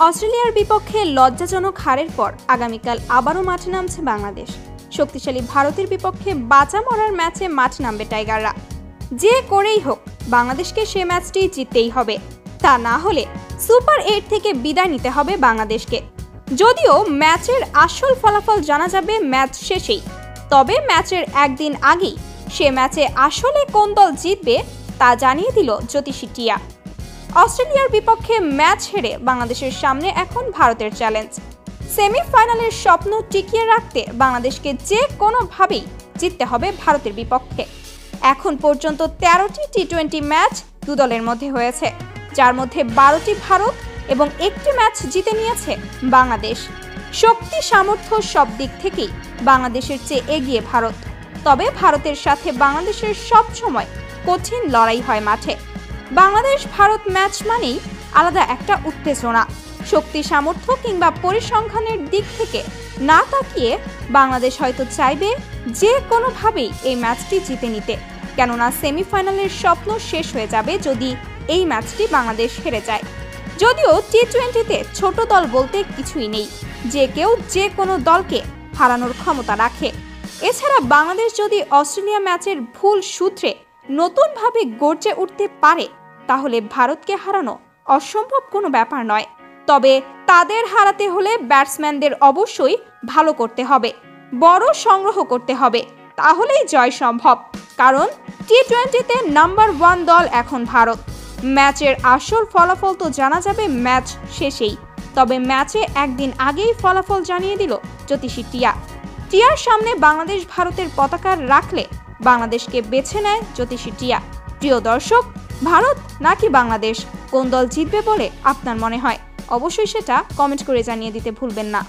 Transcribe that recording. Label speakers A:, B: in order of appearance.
A: অস্ট্রেলিয়ার বিপক্ষে লজ্জাজনক হারের পর আগামীকাল আবারও মাঠে নামছে বাংলাদেশ। শক্তিশালী ভারতের বিপক্ষে বাঁচা মরার ম্যাচে মাঠে নামবে টাইগাররা। যে করেই হোক বাংলাদেশকে সে ম্যাচটি জিততেই হবে, তা না হলে সুপার 8 থেকে বিদায় নিতে হবে বাংলাদেশকে। যদিও ম্যাচের আসল ফলাফল জানা যাবে ম্যাচ শেষেই, তবে ম্যাচের একদিন আগেই সে ম্যাচে আসলে কোন দল জিতবে তা জানিয়ে দিল জ্যোতিষী টিয়া। অস্ট্রেলিয়ার বিপক্ষে ম্যাচ হেরে বাংলাদেশের সামনে এখন ভারতের চ্যালেঞ্জ। সেমিফাইনালের স্বপ্ন টিকিয়ে রাখতে বাংলাদেশকে যে কোনোভাবেই জিততে হবে ভারতের বিপক্ষে। এখন পর্যন্ত 13টি টি-20 ম্যাচ দু দলের মধ্যে হয়েছে, যার মধ্যে 12টি ভারত এবং একটি ম্যাচ জিতে নিয়েছে বাংলাদেশ। শক্তি সামর্থ্য সব দিক থেকেই বাংলাদেশের চেয়ে এগিয়ে ভারত, তবে ভারতের সাথে বাংলাদেশের সবসময় কঠিন লড়াই হয় মাঠে। বাংলাদেশ ভারত ম্যাচ মানেই আলাদা একটা উত্তেজনা। শক্তি সামর্থ্য কিংবা পরিসংখ্যানের দিক থেকে না তাকিয়ে বাংলাদেশ হয়তো চাইবে যে কোনোভাবেই এই ম্যাচটি জিতে নিতে, কেননা সেমিফাইনালের স্বপ্ন শেষ হয়ে যাবে যদি এই ম্যাচটি বাংলাদেশ হেরে যায়। যদিও টি-20তে ছোট দল বলতে কিছুই নেই, যে কেউ যে কোনো দলকে হারানোর ক্ষমতা রাখে। এছাড়া বাংলাদেশ যদি অস্ট্রেলিয়া ম্যাচের ভুল সূত্রে নতুনভাবে গর্জে উঠতে পারে, তাহলে ভারতকে হারানো অসম্ভব কোনো ব্যাপার নয়। তবে তাদের হারাতে হলে ব্যাটসম্যানদের অবশ্যই ভালো করতে হবে, বড় সংগ্রহ করতে হবে, তাহলেই জয় সম্ভব। কারণ টি-20তে নাম্বার 1 দল এখন ভারত। ম্যাচের আসল ফলাফল তো জানা যাবে ম্যাচ শেষেই, তবে ম্যাচে একদিন আগেই ফলাফল জানিয়ে দিল জ্যোতিষী টিয়া। টিয়ার সামনে বাংলাদেশ ভারতের পতাকা রাখলে বাংলাদেশকে বেছে নেয় জ্যোতিষী টিয়া। প্রিয় দর্শক, ভারত নাকি বাংলাদেশ, কোন দল জিতবে বলে আপনার মনে হয়? অবশ্যই সেটা কমেন্ট করে জানিয়ে দিতে ভুলবেন না।